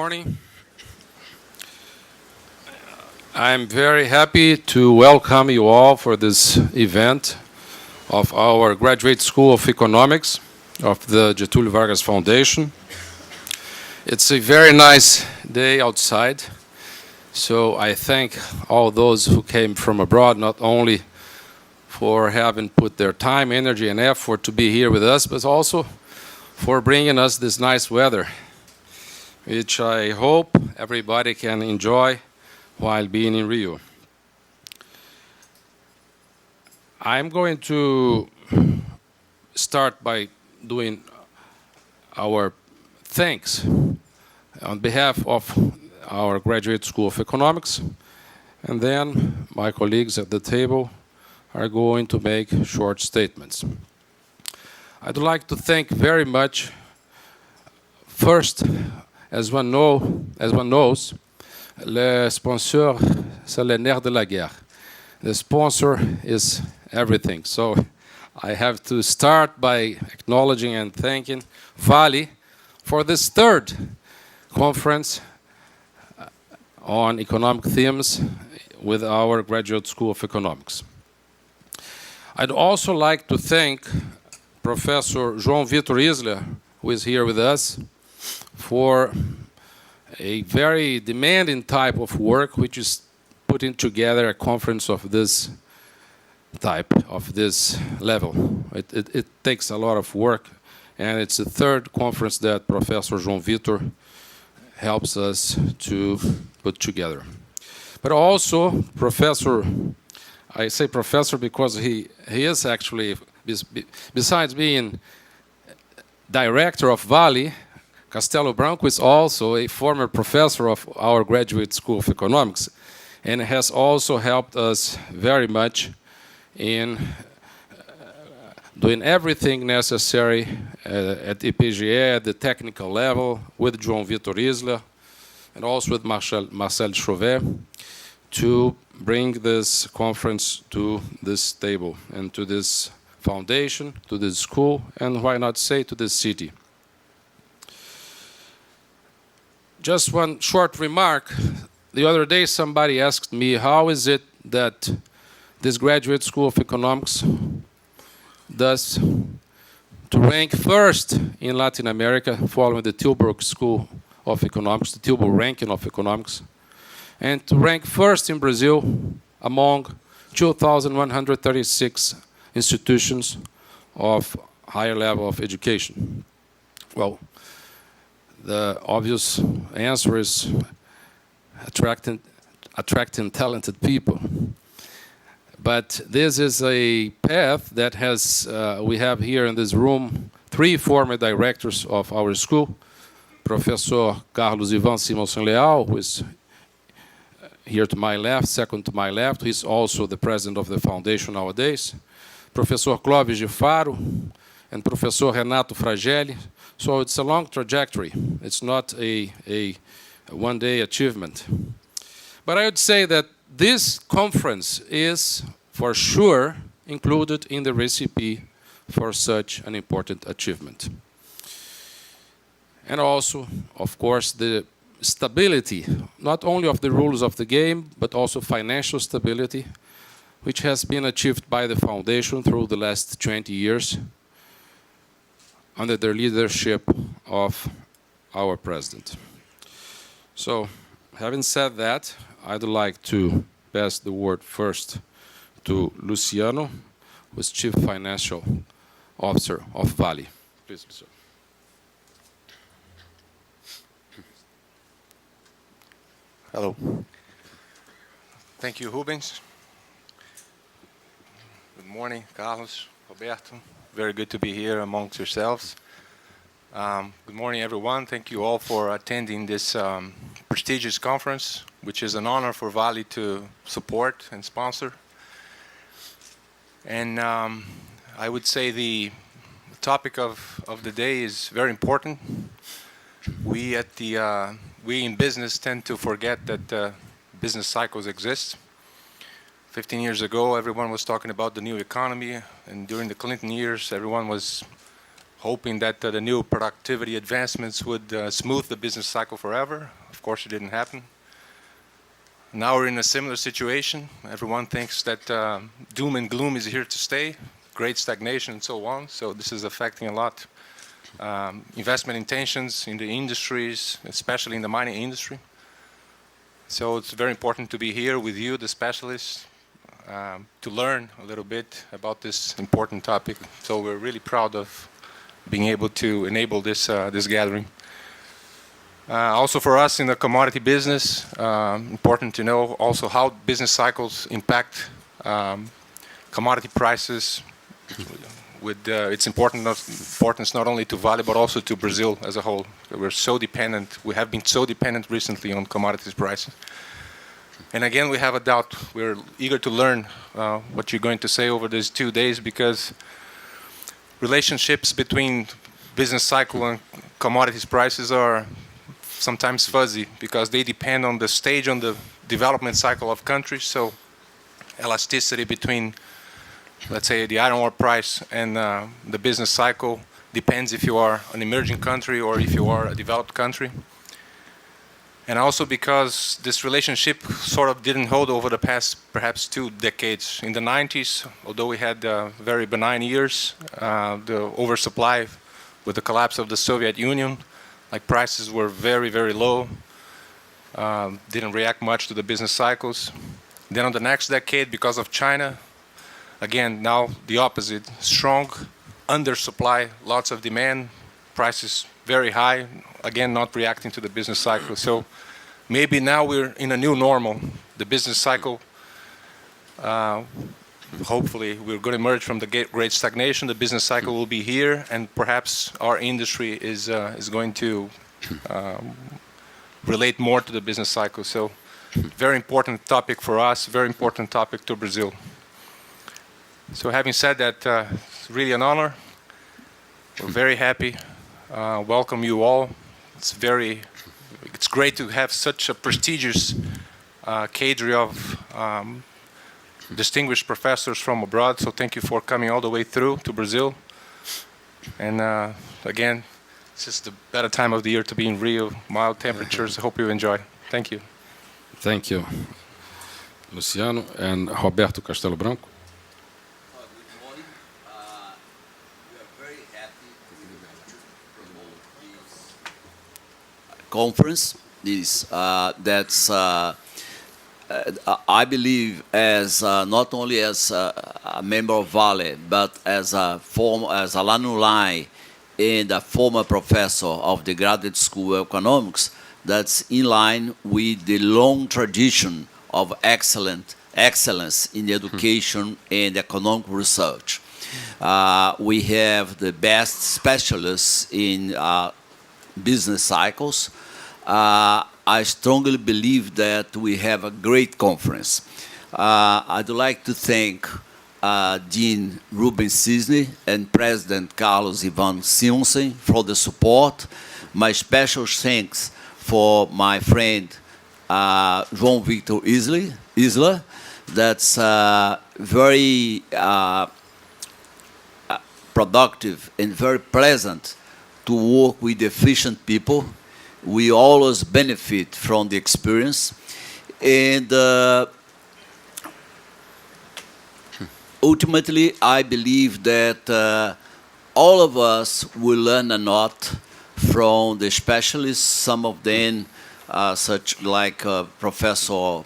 morning. I'm very happy to welcome you all for this event of our Graduate School of Economics of the Getúlio Vargas Foundation. It's a very nice day outside, so I thank all those who came from abroad, not only for having put their time, energy, and effort to be here with us, but also for bringing us this nice weather, which I hope everybody can enjoy while being in Rio. I'm going to start by doing our thanks on behalf of our Graduate School of Economics, and then my colleagues at the table are going to make short statements. I'd like to thank very much, first, as one knows, le sponsor, c'est le nerf de la guerre. The sponsor is everything. So I have to start by acknowledging and thanking Vale for this third conference on economic themes with our Graduate School of Economics. I'd also like to thank Professor João Vitor Isler, who is here with us, for a very demanding type of work, which is putting together a conference of this type, of this level. It takes a lot of work, and it's the third conference that Professor João Vitor helps us to put together. But also, Professor, I say professor because he is actually, besides being director of Vale, Castello Branco is also a former professor of our Graduate School of Economics, and has also helped us very much in doing everything necessary at EPGE at the technical level with João Vitor Isler and also with Marcel Chauvet to bring this conference to this table and to this foundation, to this school, and why not say to this city. Just one short remark. The other day somebody asked me, how is it that this Graduate School of Economics does to rank first in Latin America following the Tilburg School of Economics, the Tilburg ranking of economics, and to rank first in Brazil among 2,136 institutions of higher level of education. Well, the obvious answer is attracting talented people. But this is a path that has, we have here in this room, 3 former directors of our school. Professor Carlos Ivan Simonsen Leal, who is here to my left, second to my left. He's also the president of the foundation nowadays. Professor Clóvis de Faro and Professor Renato Fragelli. So it's a long trajectory. It's not a one-day achievement. But I would say that this conference is, for sure, included in the recipe for such an important achievement. And also, of course, the stability, not only of the rules of the game, but also financial stability, which has been achieved by the foundation through the last 20 years under the leadership of our president. So, having said that, I'd like to pass the word first to Luciano, who is Chief Financial Officer of Vale. Please, Luciano. Hello. Thank you, Rubens. Good morning, Carlos, Roberto. Very good to be here amongst yourselves. Good morning, everyone. Thank you all for attending this prestigious conference, which is an honor for Vale to support and sponsor. And I would say the topic of the day is very important. We in business tend to forget that business cycles exist. 15 years ago, everyone was talking about the new economy, and during the Clinton years, everyone was hoping that the new productivity advancements would smooth the business cycle forever. Of course, it didn't happen. Now we're in a similar situation. Everyone thinks that doom and gloom is here to stay, great stagnation and so on. So this is affecting a lot investment intentions in the industries, especially in the mining industry. So it's very important to be here with you, the specialists, to learn a little bit about this important topic. So we're really proud of being able to enable this, this gathering. Also for us in the commodity business, important to know also how business cycles impact commodity prices with its importance not only to Vale but also to Brazil as a whole. We're so dependent, we have been so dependent recently on commodities prices. And again, we have a doubt. We're eager to learn what you're going to say over these 2 days, because relationships between business cycle and commodities prices are sometimes fuzzy because they depend on the stage on the development cycle of countries. So elasticity between, let's say, the iron ore price and the business cycle depends if you are an emerging country or if you are a developed country. And also because this relationship sort of didn't hold over the past perhaps 2 decades. In the 90s, although we had very benign years, the oversupply with the collapse of the Soviet Union, like prices were very, very low, didn't react much to the business cycles. Then on the next decade, because of China, again, now the opposite, strong undersupply, lots of demand, prices very high, again, not reacting to the business cycle. So maybe now we're in a new normal. The business cycle, hopefully we're going to emerge from the great stagnation. The business cycle will be here, and perhaps our industry is going to relate more to the business cycle. So very important topic for us, very important topic to Brazil. So having said that, it's really an honor. We're very happy. Welcome you all. It's great to have such a prestigious cadre of distinguished professors from abroad. So thank you for coming all the way through to Brazil. And again, this is the better time of the year to be in Rio. Mild temperatures. I hope you enjoy. Thank you. Thank you, Luciano and Roberto Castello Branco. Good morning. We are very happy to promote this conference. I believe, as not only as a member of Vale, but as as alumni and a former professor of the Graduate School of Economics, that's in line with the long tradition of excellence in education and economic research. We have the best specialists in business cycles. I strongly believe that we have a great conference. I'd like to thank Dean Rubens Cysne and President Carlos Ivan Simonsen for the support. My special thanks for my friend João Victor Isla. That's very productive and very pleasant to work with efficient people. We always benefit from the experience. And ultimately, I believe that all of us will learn a lot from the specialists. Some of them, such like Professor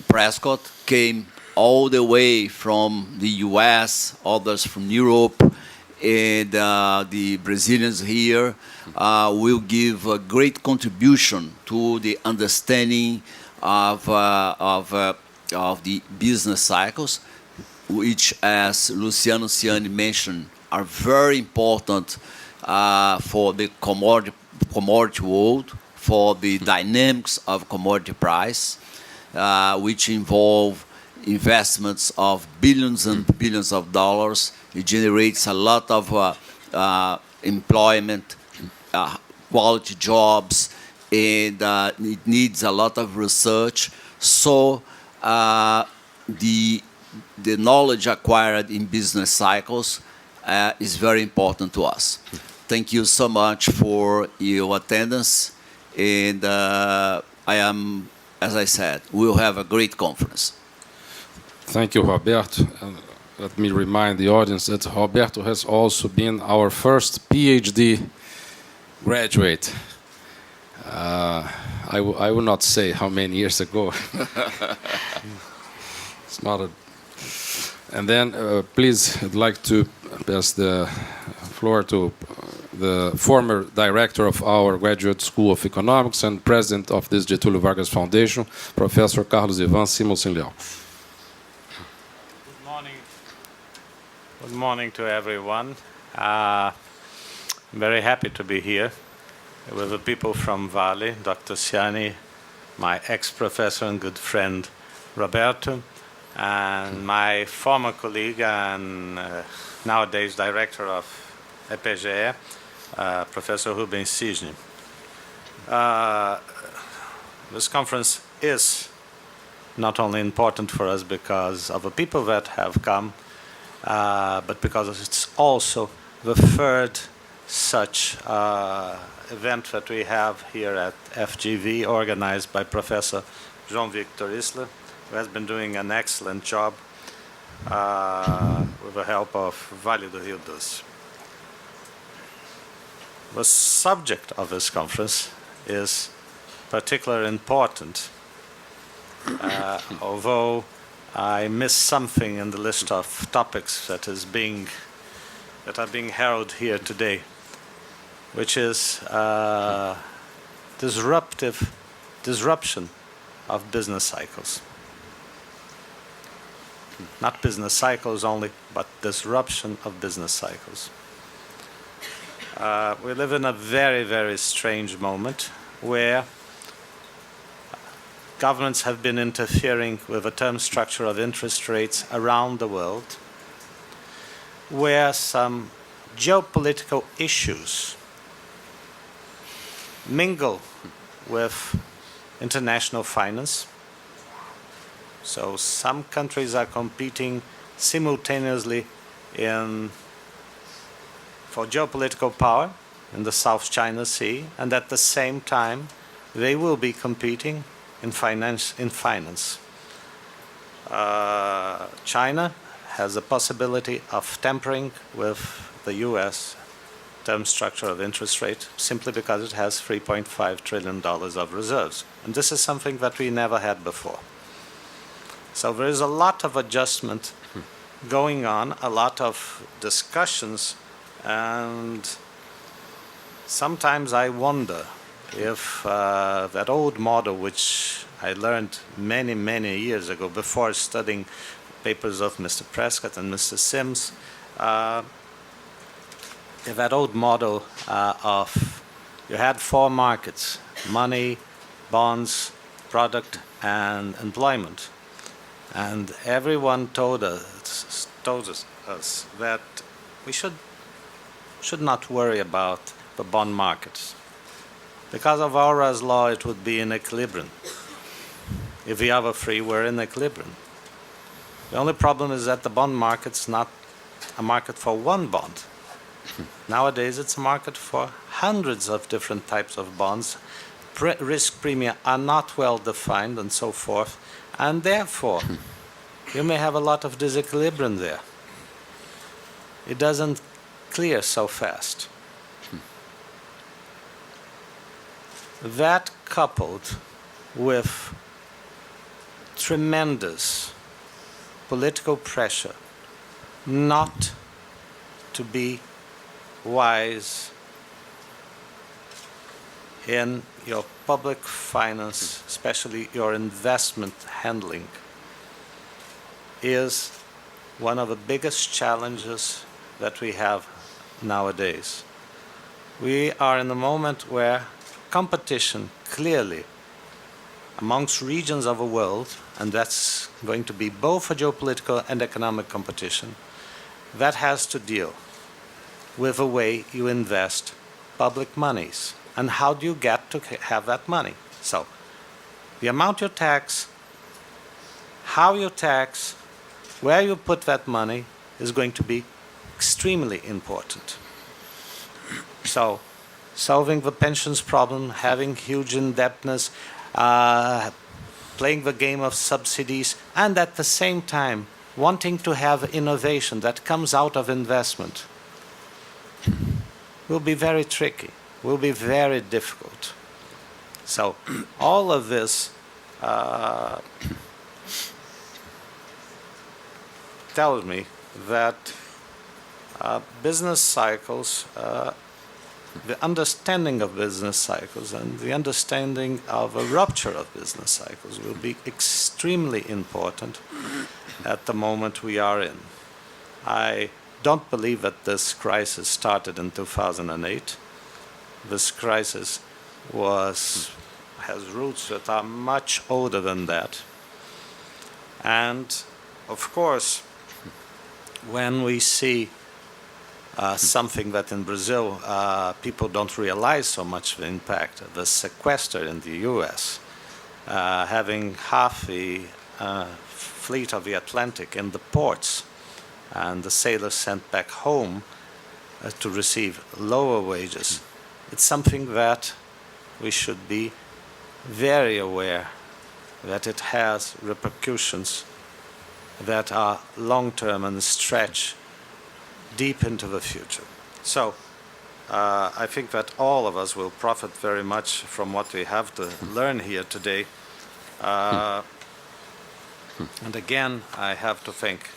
Prescott, came all the way from the US, others from Europe, and the Brazilians here will give a great contribution to the understanding of the business cycles, which, as Luciano Siani mentioned, are very important for the commodity world, for the dynamics of commodity price, which involve investments of billions and billions of dollars. It generates a lot of employment, quality jobs, and it needs a lot of research. So the knowledge acquired in business cycles is very important to us. Thank you so much for your attendance, and as I said, we'll have a great conference. Thank you, Roberto. And let me remind the audience that Roberto has also been our first PhD graduate. I will not say how many years ago. It's not a... And then, please, I'd like to pass the floor to the former director of our Graduate School of Economics and president of this Getúlio Vargas Foundation, Professor Carlos Ivan Simonsen Leal. Good morning. Good morning to everyone. I'm very happy to be here with the people from Vale, Dr. Siani, my ex-professor and good friend Roberto, and my former colleague and nowadays director of EPGE, Professor Rubens Cysne. This conference is not only important for us because of the people that have come, but because it's also the third such event that we have here at FGV, organized by Professor João Victor Isler, who has been doing an excellent job with the help of Vale do Rio Doce. The subject of this conference is particularly important, although I missed something in the list of topics that are being heralded here today, which is disruption of business cycles. Not business cycles only, but disruption of business cycles. We live in a very, very strange moment where governments have been interfering with the term structure of interest rates around the world, where some geopolitical issues mingle with international finance. So some countries are competing simultaneously for geopolitical power in the South China Sea, and at the same time they will be competing in finance. China has a possibility of tampering with the US term structure of interest rate simply because it has $3.5 trillion of reserves. And this is something that we never had before. So there is a lot of adjustment going on, a lot of discussions, and sometimes I wonder if that old model, which I learned many, many years ago before studying papers of Mr. Prescott and Mr. Sims, if that old model of you had four markets: money, bonds, product, and employment. And everyone told us that we should not worry about the bond markets. Because of Aura's law, it would be in equilibrium. If the other three were in equilibrium. The only problem is that the bond market's not a market for one bond. Nowadays, it's a market for hundreds of different types of bonds. Risk premia are not well defined and so forth. And therefore, you may have a lot of disequilibrium there. It doesn't clear so fast. That coupled with tremendous political pressure not to be wise in your public finance, especially your investment handling, is one of the biggest challenges that we have nowadays. We are in a moment where competition clearly amongst regions of the world, and that's going to be both a geopolitical and economic competition, that has to deal with the way you invest public monies. And how do you get to have that money? So, the amount you tax, how you tax, where you put that money is going to be extremely important. So, solving the pensions problem, having huge indebtedness, playing the game of subsidies, and at the same time wanting to have innovation that comes out of investment will be very tricky, will be very difficult. So all of this tells me that business cycles, the understanding of business cycles and the understanding of a rupture of business cycles will be extremely important at the moment we are in. I don't believe that this crisis started in 2008. This crisis has roots that are much older than that. And of course, when we see something that in Brazil people don't realize so much the impact, the sequester in the US, having half the fleet of the Atlantic in the ports and the sailors sent back home to receive lower wages. It's something that we should be very aware that it has repercussions that are long-term and stretch deep into the future. So I think that all of us will profit very much from what we have to learn here today. And again, I have to thank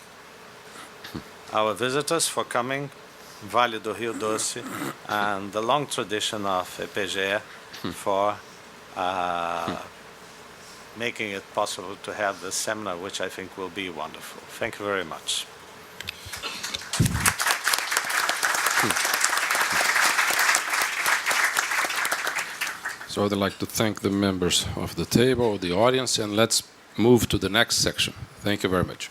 our visitors for coming, Vale do Rio Doce, and the long tradition of EPGE for making it possible to have this seminar, which I think will be wonderful. Thank you very much. So I'd like to thank the members of the table, the audience, and let's move to the next section. Thank you very much.